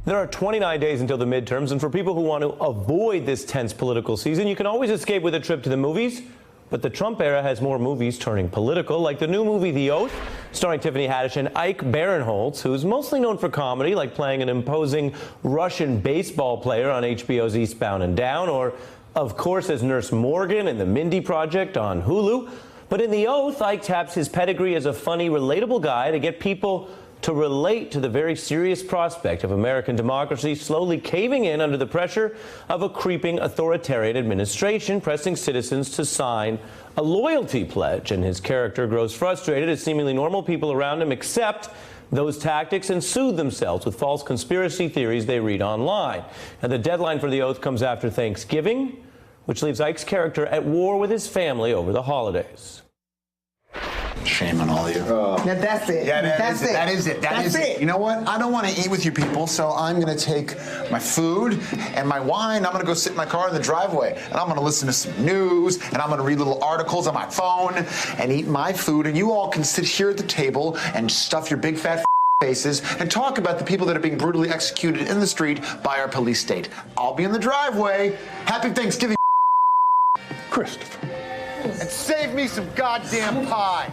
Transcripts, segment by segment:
There are 29 days until the midterms, and for people who want to avoid this tense political season, you can always escape with a trip to the movies. But the Trump era has more movies turning political, like the new movie The Oath, starring Tiffany Haddish and Ike Barinholtz, who's mostly known for comedy, like playing an imposing Russian baseball player on HBO's Eastbound and Down, or, of course, as Nurse Morgan in The Mindy Project on Hulu. But in The Oath, Ike taps his pedigree as a funny, relatable guy to get people to relate to the very serious prospect of American democracy slowly caving in under the pressure of a creeping authoritarian administration, pressing citizens to sign a loyalty pledge. And his character grows frustrated as seemingly normal people around him accept those tactics and soothe themselves with false conspiracy theories they read online. And the deadline for The Oath comes after Thanksgiving, which leaves Ike's character at war with his family over the holidays. Shame on all of you. Yeah, that's it. Yeah, That is it. You know what? I don't want to eat with you people, so I'm going to take my food and my wine. I'm going to go sit in my car in the driveway, and I'm going to listen to some news, and I'm going to read little articles on my phone and eat my food, and you all can sit here at the table and stuff your big fat faces and talk about the people that are being brutally executed in the street by our police state. I'll be in the driveway. Happy Thanksgiving, Christopher. And save me some goddamn pie.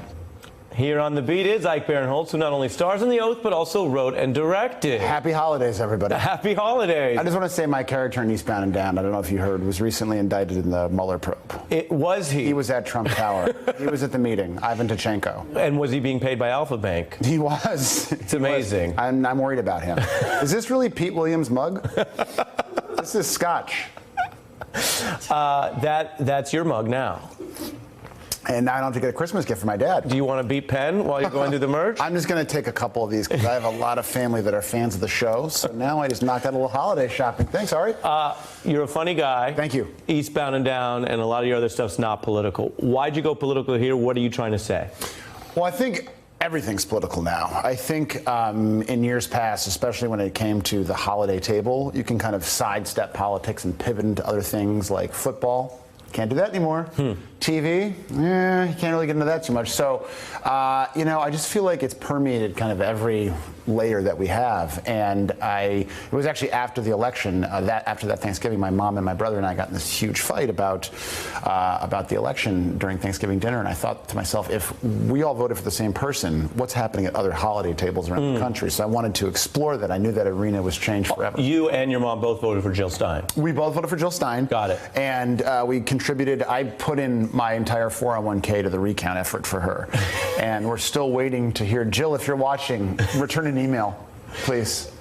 Here on The Beat is Ike Barinholtz, who not only stars in The Oath, but also wrote and directed. Happy holidays, everybody. Happy holidays. I just want to say my character in Eastbound and Down, I don't know if you heard, was recently indicted in the Mueller probe. Was he? He was at Trump Tower. He was at the meeting, Ivan Tachenko. And was he being paid by Alpha Bank? He was. It's amazing. I'm worried about him. Is this really Pete Williams' mug? This is scotch. That's your mug now. And now I don't have to get a Christmas gift for my dad. Do you want to beat Penn while you're going through the merch? I'm just going to take a couple of these because I have a lot of family that are fans of the show. So now I just knocked out a little holiday shopping. Thanks, Ari. You're a funny guy. Thank you. Eastbound and Down, and a lot of your other stuff's not political. Why'd you go political here? What are you trying to say? Well, I think everything's political now. I think in years past, especially when it came to the holiday table, you can kind of sidestep politics and pivot into other things like football. Can't do that anymore. TV, you can't really get into that too much. So, I just feel like it's permeated kind of every layer that we have. And it was actually after the election, after that Thanksgiving, my mom and my brother and I got in this huge fight about the election during Thanksgiving dinner. And I thought to myself, if we all voted for the same person, what's happening at other holiday tables around the country? So I wanted to explore that. I knew that arena was changed forever. You and your mom both voted for Jill Stein. We both voted for Jill Stein. Got it. And we contributed. I put in my entire 401k to the recount effort for her. And we're still waiting to hear. Jill, if you're watching, return an email, please.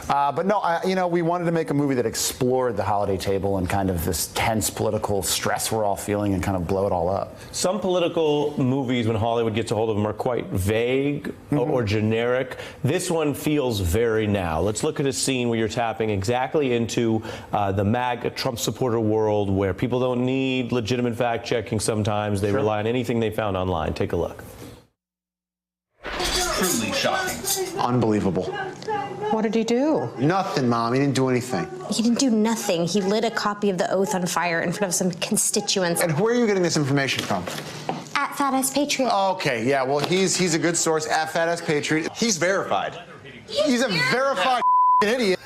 But no, we wanted to make a movie that explored the holiday table and kind of this tense political stress we're all feeling and kind of blow it all up. Some political movies, when Hollywood gets a hold of them, are quite vague or generic. This one feels very now. Let's look at a scene where you're tapping exactly into the MAGA Trump supporter world where people don't need legitimate fact checking sometimes. They rely on anything they found online. Take a look. Truly shocking. Unbelievable. What did he do? Nothing, Mom. He didn't do anything. He didn't do nothing. He lit a copy of The Oath on fire in front of some constituents. And where are you getting this information from? At Fat Ass Patriot. Okay, yeah, well, he's a good source at Fat Ass Patriot. He's verified. He's a verified idiot.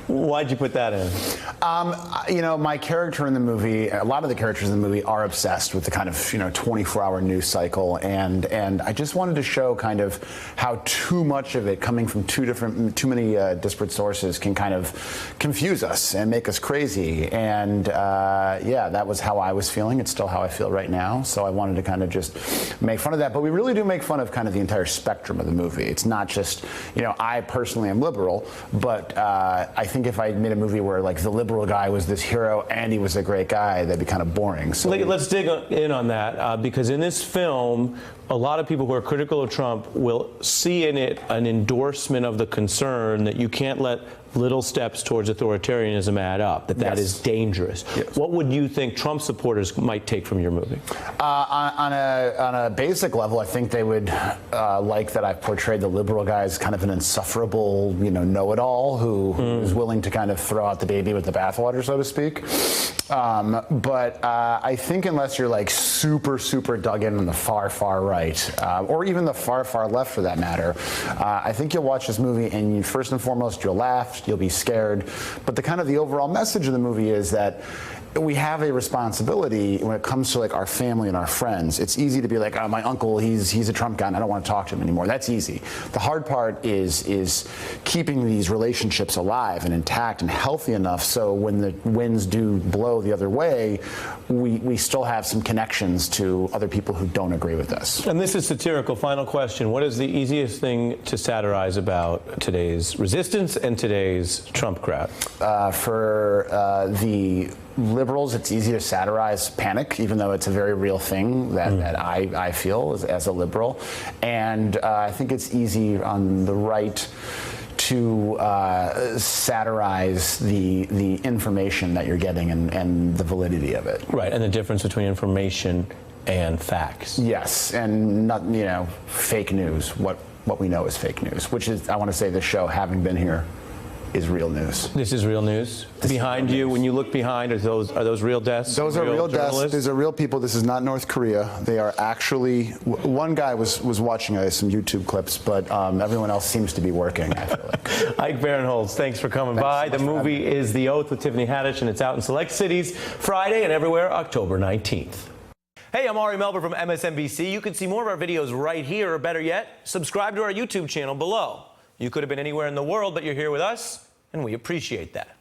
Why'd you put that in? My character in the movie, a lot of the characters in the movie are obsessed with the kind of, 24-hour news cycle. And I just wanted to show kind of how too much of it coming from too many disparate sources can kind of confuse us and make us crazy. And that was how I was feeling. It's still how I feel right now. So I wanted to kind of just make fun of that. But we really do make fun of kind of the entire spectrum of the movie. It's not just, I personally am liberal, but I think if I made a movie where like the liberal guy was this hero and he was a great guy, that'd be kind of boring. So let's dig in on that because in this film, a lot of people who are critical of Trump will see in it an endorsement of the concern that you can't let little steps towards authoritarianism add up, that is dangerous. Yes. What would you think Trump supporters might take from your movie? On a basic level, I think they would like that I've portrayed the liberal guy as kind of an insufferable, know-it-all who is willing to kind of throw out the baby with the bathwater, so to speak. But I think unless you're like super, super dug in on the far, far right, or even the far, far left for that matter, I think you'll watch this movie and first and foremost, you'll laugh, you'll be scared. But the overall message of the movie is that we have a responsibility when it comes to like our family and our friends. It's easy to be like, oh, my uncle, he's a Trump guy and I don't want to talk to him anymore. That's easy. The hard part is keeping these relationships alive and intact and healthy enough so when the winds do blow the other way, we still have some connections to other people who don't agree with us. And this is satirical. Final question. What is the easiest thing to satirize about today's resistance and today's Trump crowd? For the liberals, it's easy to satirize panic, even though it's a very real thing that I feel as a liberal. And I think it's easy on the right to satirize the information that you're getting and the validity of it. Right, and the difference between information and facts. Yes, and not, fake news. What we know is fake news, which is, I want to say, this show, having been here, is real news. This is real news. Behind you, when you look behind, are those real desks? Those are real desks. These are real people. This is not North Korea. They are actually. One guy was watching some YouTube clips, but everyone else seems to be working. I feel like. Ike Barinholtz, thanks for coming by. So the movie is The Oath with Tiffany Haddish, and it's out in select cities Friday and everywhere October 19th. Hey, I'm Ari Melber from MSNBC. You can see more of our videos right here, or better yet, subscribe to our YouTube channel below. You could have been anywhere in the world, but you're here with us, and we appreciate that.